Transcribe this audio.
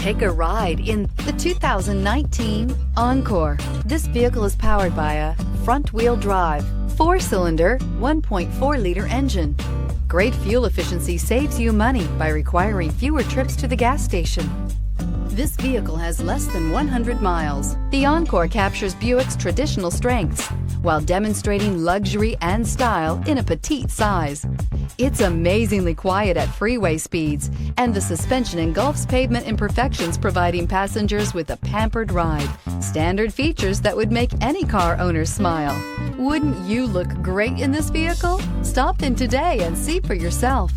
Take a ride in the 2019 Encore. This vehicle is powered by a front-wheel drive, 4-cylinder, 1.4-liter engine. Great fuel efficiency saves you money by requiring fewer trips to the gas station. This vehicle has less than 100 miles. The Encore captures Buick's traditional strengths while demonstrating luxury and style in a petite size. It's amazingly quiet at freeway speeds, and the suspension engulfs pavement imperfections, providing passengers with a pampered ride. Standard features that would make any car owner smile. Wouldn't you look great in this vehicle? Stop in today and see for yourself.